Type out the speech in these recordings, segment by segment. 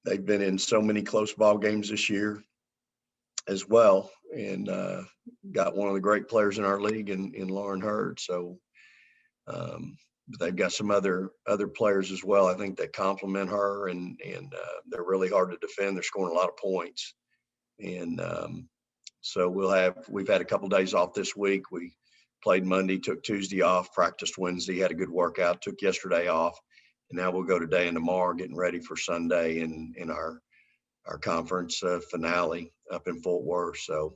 they've been in so many close ball games this year as well, and got one of the great players in our league in Lauren Hurd. So but they've got some other players as well, I think, that complement her, and they're really hard to defend. They're scoring a lot of points. And so we've had a couple of days off this week. We played Monday, took Tuesday off, practiced Wednesday, had a good workout, took yesterday off. And now we'll go today and tomorrow, getting ready for Sunday in our conference finale up in Fort Worth. So,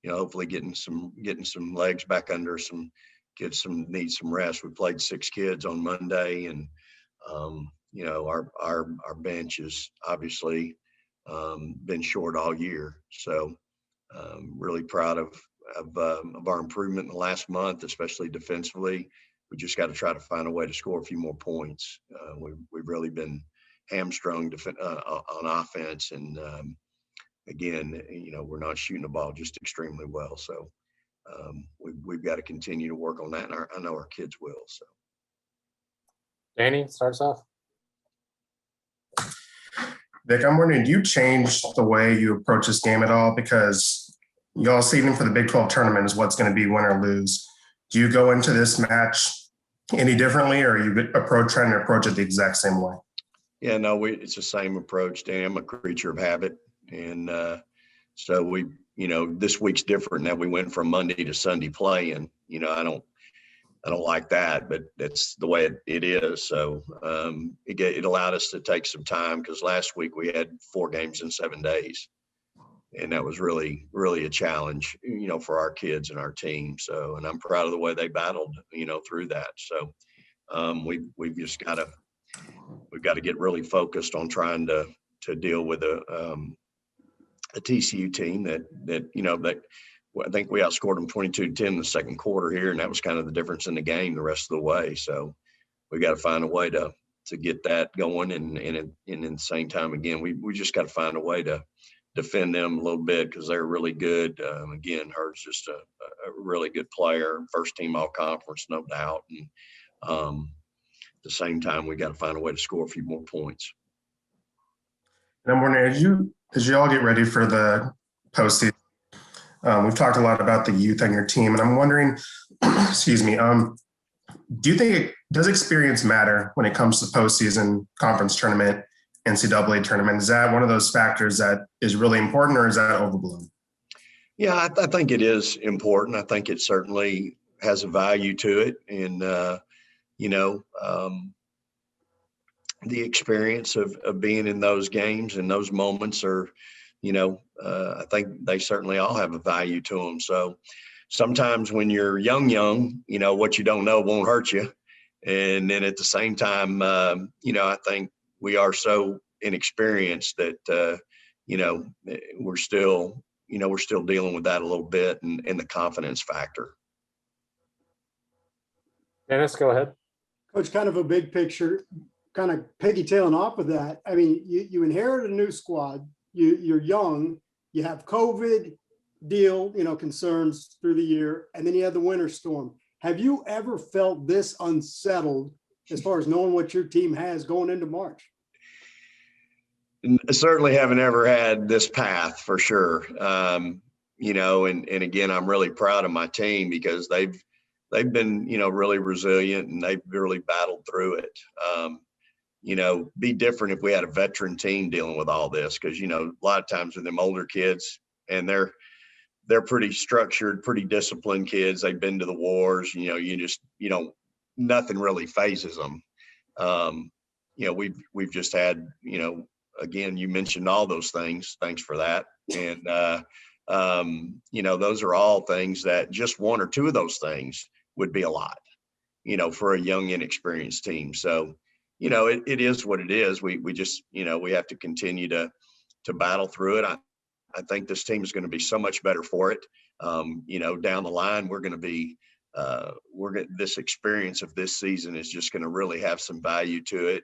hopefully getting some legs back under some kids need some rest. We played 6 kids on Monday, and our bench is obviously been short all year. So really proud of our improvement in the last month, especially defensively. We just got to try to find a way to score a few more points. We've really been hamstrung on offense, and again, we're not shooting the ball just extremely well. So we've got to continue to work on that, and I know our kids will. So, Danny starts off. Vic, I'm wondering, do you change the way you approach this game at all? Because y'all seeding for the Big 12 tournament is what's going to be win or lose. Do you go into this match any differently, or are you trying to approach it the exact same way? Yeah, no, it's the same approach, Dan. I'm a creature of habit. And so this week's different. Now we went from Monday to Sunday play, and, I don't like that, but that's the way it is. So it allowed us to take some time, because last week we had 4 games in 7 days. And that was really, really a challenge, for our kids and our team. So, and I'm proud of the way they battled, through that. So we've just got to get really focused on trying to deal with a TCU team that I think we outscored them 22-10 in the second quarter here, and that was kind of the difference in the game the rest of the way. So we got to find a way to get that going, and at the same time, again, we just got to find a way to defend them a little bit, because they're really good. Again, Hurd's just a really good player, first team all conference, no doubt. And at the same time, we got to find a way to score a few more points. And I'm wondering, as you all get ready for the postseason, we've talked a lot about the youth on your team, and I'm wondering, excuse me, do you think does experience matter when it comes to postseason, conference tournament, NCAA tournament? Is that one of those factors that is really important, or is that overblown? Yeah, I think it is important. I think it certainly has a value to it. And, the experience of being in those games and those moments are, I think they certainly all have a value to them. So sometimes when you're young, what you don't know won't hurt you. And then at the same time, I think we are so inexperienced that, we're still dealing with that a little bit, and the confidence factor. Dennis, go ahead. Coach, kind of a big picture, kind of piggy-tailing off of that. I mean, you inherit a new squad, you're young, you have COVID deal, concerns through the year, and then you have the winter storm. Have you ever felt this unsettled as far as knowing what your team has going into March? Certainly haven't ever had this path, for sure. And again, I'm really proud of my team, because they've been, really resilient, and they've really battled through it. Be different if we had a veteran team dealing with all this, because, a lot of times with them older kids, and they're pretty structured, pretty disciplined kids. They've been to the wars, nothing really phases them. We've just had, again, you mentioned all those things. Thanks for that. And, those are all things that just one or two of those things would be a lot, for a young, inexperienced team. So, it is what it is. We just, we have to continue to battle through it. I think this team is going to be so much better for it. Down the line, we're going to be, this experience of this season is just going to really have some value to it.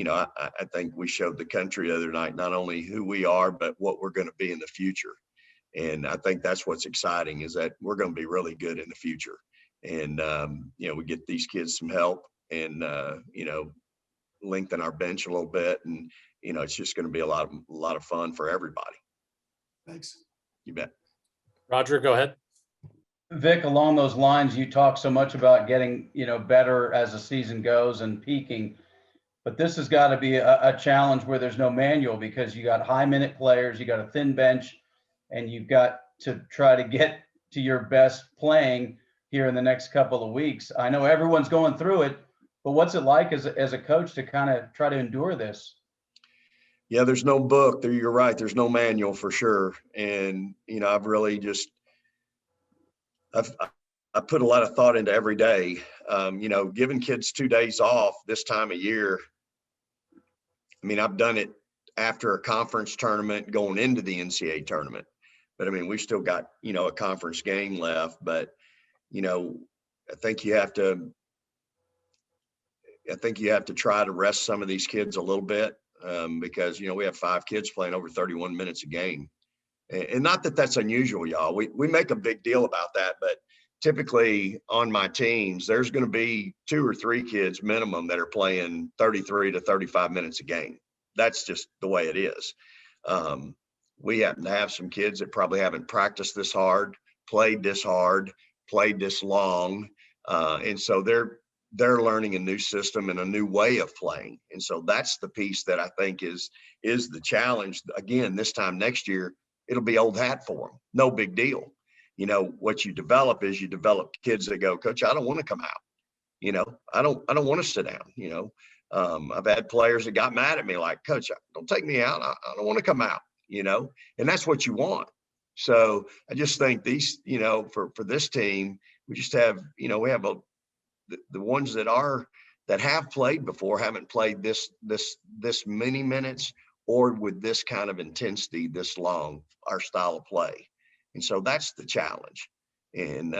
I think we showed the country the other night, not only who we are, but what we're going to be in the future. And I think that's what's exciting, is that we're going to be really good in the future. And, we get these kids some help, and, lengthen our bench a little bit, and it's just going to be a lot of fun for everybody. Thanks. You bet. Roger, go ahead. Vic, along those lines, you talk so much about getting, better as the season goes and peaking, but this has got to be a challenge where there's no manual, because you got high minute players, you got a thin bench, and you've got to try to get to your best playing here in the next couple of weeks. I know everyone's going through it, but what's it like as a coach to kind of try to endure this? Yeah, there's no book there. You're right. There's no manual for sure. And, I've really just, I put a lot of thought into every day. Giving kids 2 days off this time of year. I mean, I've done it after a conference tournament going into the NCAA tournament, but I mean, we've still got, a conference game left, but, I think you have to try to rest some of these kids a little bit, because, we have 5 kids playing over 31 minutes a game. And not that that's unusual, y'all. We make a big deal about that, but typically on my teams, there's going to be 2 or 3 kids minimum that are playing 33 to 35 minutes a game. That's just the way it is. We happen to have some kids that probably haven't practiced this hard, played this long. And so they're learning a new system and a new way of playing. And so that's the piece that I think is the challenge. Again, this time next year, it'll be old hat for them. No big deal. What you develop is kids that go, Coach, I don't want to come out. I don't want to sit down. I've had players that got mad at me like, Coach, don't take me out. I don't want to come out, and that's what you want. So I just think these, for this team, we just have, we have the ones that have played before haven't played this many minutes or with this kind of intensity this long, our style of play. And so that's the challenge. And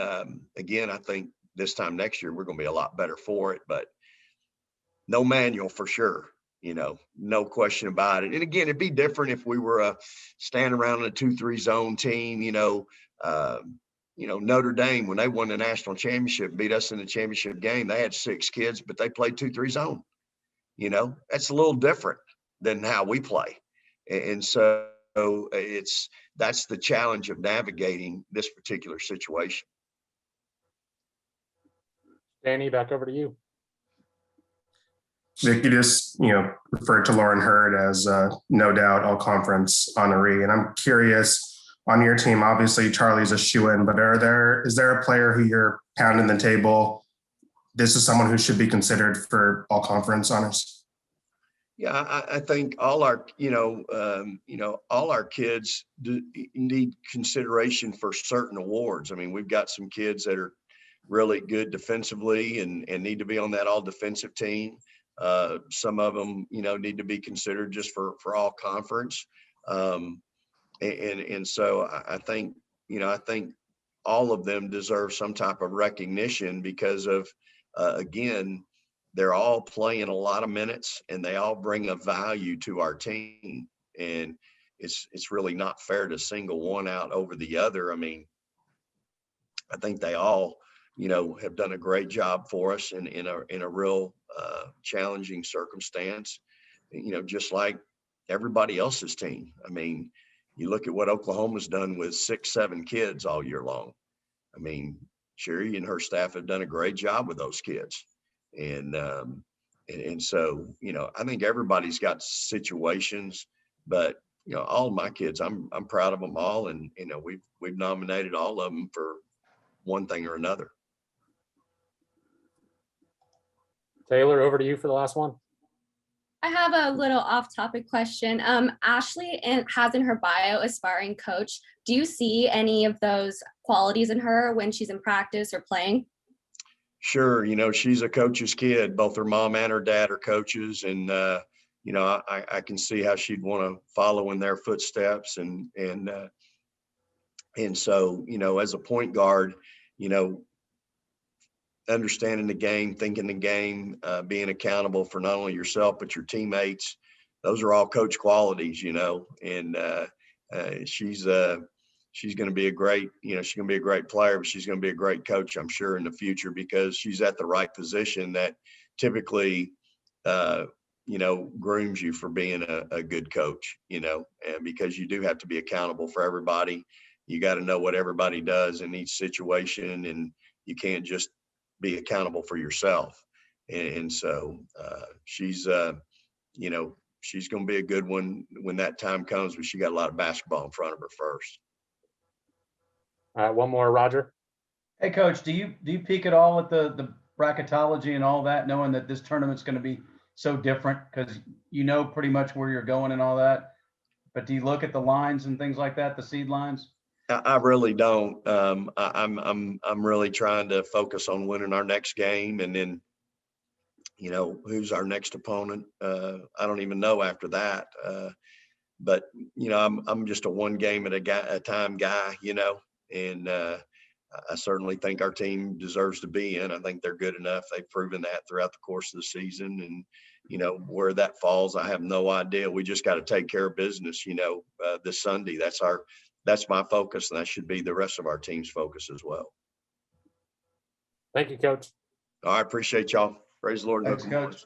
again, I think this time next year, we're going to be a lot better for it, but no manual for sure, no question about it. And again, it'd be different if we were standing around in a 2-3 zone team, Notre Dame, when they won the national championship, beat us in the championship game, they had 6 kids, but they played 2-3 zone. That's a little different than how we play. And so that's the challenge of navigating this particular situation. Danny, back over to you. Vic, you just, referred to Lauren Hurd as no doubt all conference honoree. And I'm curious, on your team, obviously Charlie's a shoo-in, but is there a player who you're pounding the table? This is someone who should be considered for all conference honors? Yeah, I think all our, all our kids need consideration for certain awards. I mean, we've got some kids that are really good defensively and need to be on that all defensive team. Some of them, need to be considered just for all conference. And so I think, I think all of them deserve some type of recognition because of, again, they're all playing a lot of minutes and they all bring a value to our team. And it's really not fair to single one out over the other. I mean, I think they all, have done a great job for us in a real challenging circumstance, just like everybody else's team. I mean, you look at what Oklahoma's done with 6-7 kids all year long. I mean, Sherry and her staff have done a great job with those kids. And so, I think everybody's got situations, but, all of my kids, I'm proud of them all. And, we've nominated all of them for one thing or another. Taylor, over to you for the last one. I have a little off-topic question. Ashley has in her bio aspiring coach. Do you see any of those qualities in her when she's in practice or playing? Sure. She's a coach's kid. Both her mom and her dad are coaches. And, I can see how she'd want to follow in their footsteps. And so, as a point guard, understanding the game, thinking the game, being accountable for not only yourself, but your teammates. Those are all coach qualities, and she's going to be a great, she's going to be a great player, but she's going to be a great coach, I'm sure, in the future, because she's at the right position that typically grooms you for being a good coach, and because you do have to be accountable for everybody. You got to know what everybody does in each situation, and you can't just be accountable for yourself. And so she's going to be a good one when that time comes, but she got a lot of basketball in front of her first. All right, one more, Roger. Hey, Coach, do you peek at all at the bracketology and all that, knowing that this tournament's going to be so different because you know pretty much where you're going and all that? But do you look at the lines and things like that, the seed lines? I really don't. I'm really trying to focus on winning our next game, and then who's our next opponent. I don't even know after that. But I'm just a one game at a time guy, and I certainly think our team deserves to be in. I think they're good enough. They've proven that throughout the course of the season, and where that falls, I have no idea. We just got to take care of business, this Sunday. That's my focus, and that should be the rest of our team's focus as well. Thank you, Coach. I appreciate y'all. Praise the Lord. Thanks, Coach.